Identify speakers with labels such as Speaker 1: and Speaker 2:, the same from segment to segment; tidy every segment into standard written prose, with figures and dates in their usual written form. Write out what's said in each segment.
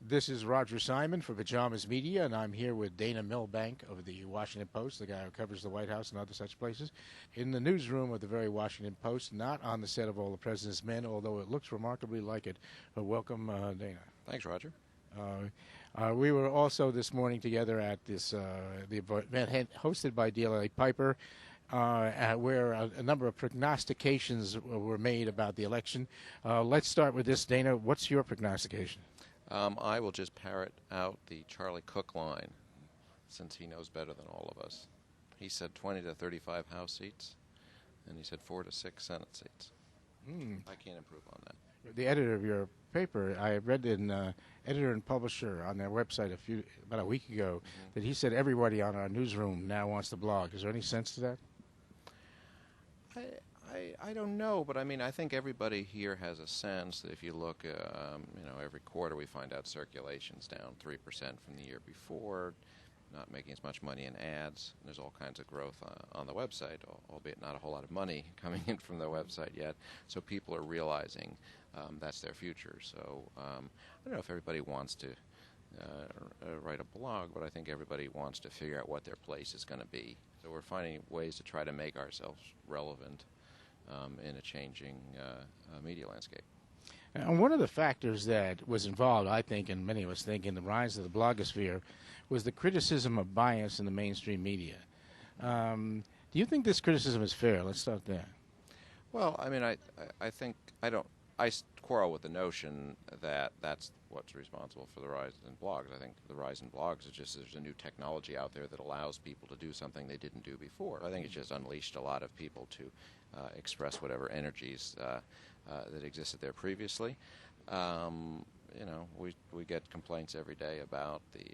Speaker 1: This is Roger Simon for Pajamas Media, and I'm here with Dana Milbank of the Washington Post, the guy who covers the White House and other such places, in the newsroom of the very Washington Post, not on the set of All the President's Men, although it looks remarkably like it. Welcome, Dana.
Speaker 2: Thanks, Roger.
Speaker 1: We were also this morning together at this the event hosted by DLA Piper, where a number of prognostications were made about the election. Let's start with this, Dana. What's your prognostication?
Speaker 2: I will just parrot out the Charlie Cook line, since he knows better than all of us. He said 20 to 35 House seats, and he said 4 to 6 Senate seats. I can't improve on that.
Speaker 1: The editor of your paper, I read in editor and publisher on their website about a week ago that he said everybody on our newsroom now wants to blog. Is there any sense to that?
Speaker 2: I don't know, but I mean, I think everybody here has a sense that if you look, every quarter we find out circulation's down 3% from the year before, not making as much money in ads. There's all kinds of growth on the website, albeit not a whole lot of money coming in from the website yet. So people are realizing that's their future. So I don't know if everybody wants to write a blog, but I think everybody wants to figure out what their place is going to be. So we're finding ways to try to make ourselves relevant in a changing media landscape.
Speaker 1: And one of the factors that was involved, I think, and many of us think, in the rise of the blogosphere was the criticism of bias in the mainstream media. Do you think this criticism is fair? Let's start there.
Speaker 2: Well, I mean, I quarrel with the notion that that's what's responsible for the rise in blogs. I think the rise in blogs is just there's a new technology out there that allows people to do something they didn't do before. I think it's just unleashed a lot of people to express whatever energies that existed there previously. We get complaints every day about the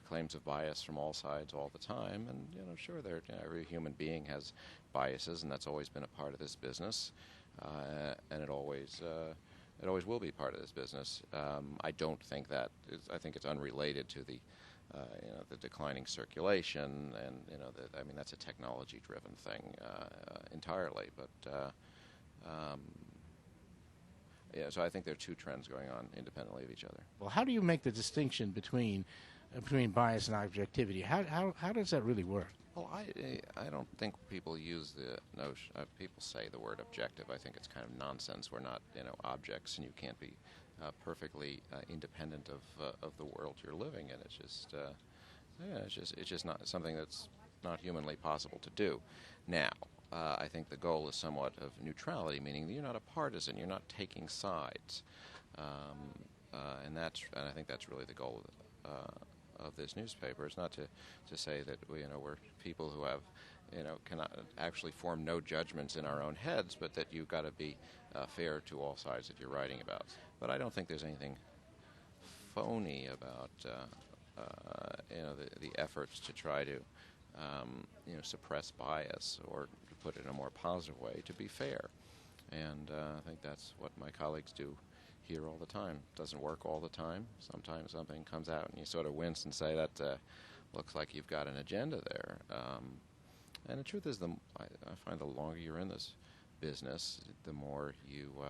Speaker 2: claims of bias from all sides all the time, and sure, every human being has biases, and that's always been a part of this business, and it always will be part of this business. I don't think that. I think it's unrelated to the declining circulation, and that's a technology-driven thing entirely. But so I think there are two trends going on independently of each other.
Speaker 1: Well, how do you make the distinction between bias and objectivity? How does that really work?
Speaker 2: Well, I don't think people use the notion. People say the word objective. I think it's kind of nonsense. We're not objects, and you can't be perfectly independent of the world you're living in. It's just not something that's not humanly possible to do. Now, I think the goal is somewhat of neutrality, meaning that you're not a partisan. You're not taking sides, and I think that's really the goal of this newspaper. It's not to say that we're people who have cannot actually form no judgments in our own heads, but that you've got to be fair to all sides that you're writing about. But I don't think there's anything phony about the efforts to try to suppress bias, or to put it in a more positive way, to be fair. And I think that's what my colleagues do here all the time. It doesn't work all the time. Sometimes something comes out and you sort of wince and say, that looks like you've got an agenda there. And the truth is, I find the longer you're in this business, the more you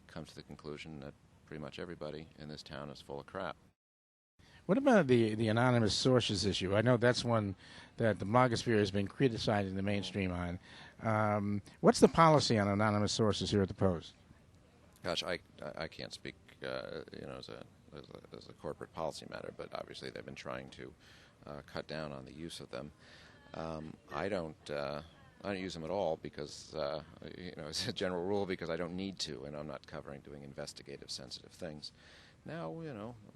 Speaker 2: come to the conclusion that pretty much everybody in this town is full of crap.
Speaker 1: What about the anonymous sources issue? I know that's one that the blogosphere has been criticizing the mainstream on. What's the policy on anonymous sources here at the Post?
Speaker 2: Gosh, I can't speak, as a corporate policy matter, but obviously they've been trying to cut down on the use of them. I don't use them at all because, as a general rule, because I don't need to, and I'm not doing investigative, sensitive things. Now,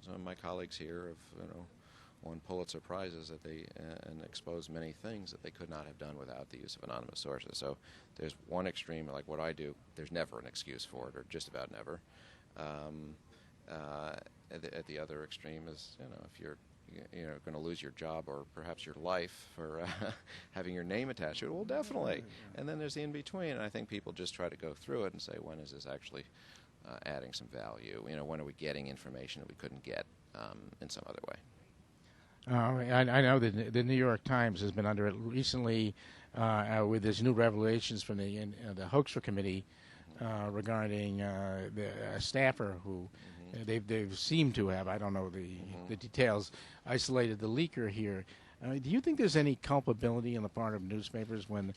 Speaker 2: some of my colleagues here have, won Pulitzer Prizes and exposed many things that they could not have done without the use of anonymous sources. So there's one extreme, like what I do, there's never an excuse for it, or just about never. At the other extreme is, if you're going to lose your job or perhaps your life for having your name attached to it, well, definitely. And then there's the in-between, and I think people just try to go through it and say, when is this actually adding some value? When are we getting information that we couldn't get in some other way?
Speaker 1: I know that the New York Times has been under it recently with this new revelations from the Hoaxer Committee regarding a staffer who they seem to have, I don't know the details, isolated the leaker here. Do you think there's any culpability on the part of newspapers when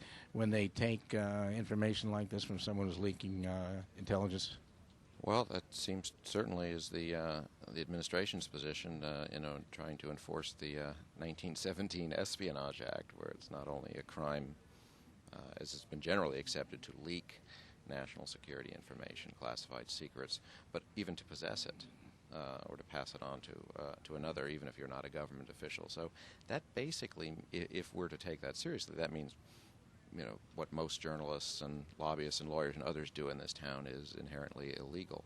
Speaker 1: they take information like this from someone who's leaking intelligence?
Speaker 2: Well, that seems certainly is the administration's position, trying to enforce the 1917 Espionage Act, where it's not only a crime, as it's been generally accepted, to leak national security information, classified secrets, but even to possess it or to pass it on to another, even if you're not a government official. So that basically, if we're to take that seriously, that means what most journalists and lobbyists and lawyers and others do in this town is inherently illegal.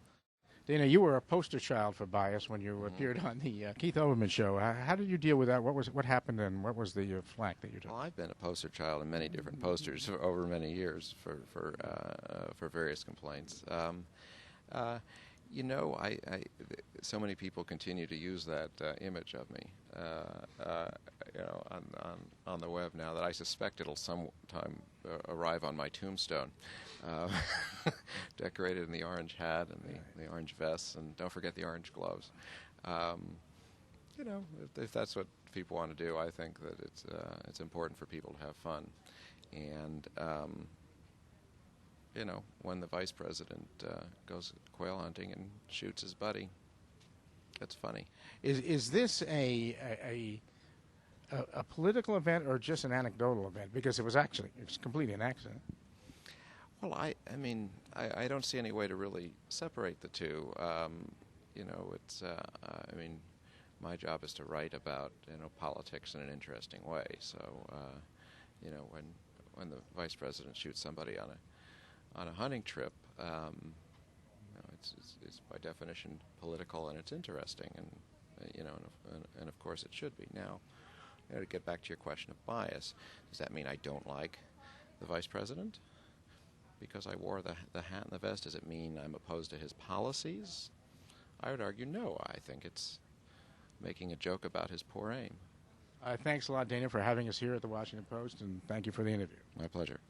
Speaker 1: Dana, you were a poster child for bias when you appeared on the Keith Olbermann show. How did you deal with that? What happened, and what was the flack that you took?
Speaker 2: Well, I've been a poster child in many different posters over many years for various complaints. So many people continue to use that image of me, on the web now that I suspect it'll sometime arrive on my tombstone, decorated in the orange hat and the orange vest, and don't forget the orange gloves. If that's what people want to do, I think that it's important for people to have fun, and when the vice president goes quail hunting and shoots his buddy, that's funny.
Speaker 1: Is this a political event or just an anecdotal event? Because it was completely an accident.
Speaker 2: Well, I don't see any way to really separate the two. My job is to write about politics in an interesting way. So, when the vice president shoots somebody on a hunting trip, it's by definition political, and it's interesting, and of course it should be. Now, to get back to your question of bias, does that mean I don't like the vice president because I wore the hat and the vest? Does it mean I'm opposed to his policies? I would argue no. I think it's making a joke about his poor aim.
Speaker 1: Thanks a lot, Dana, for having us here at the Washington Post, and thank you for the interview.
Speaker 2: My pleasure.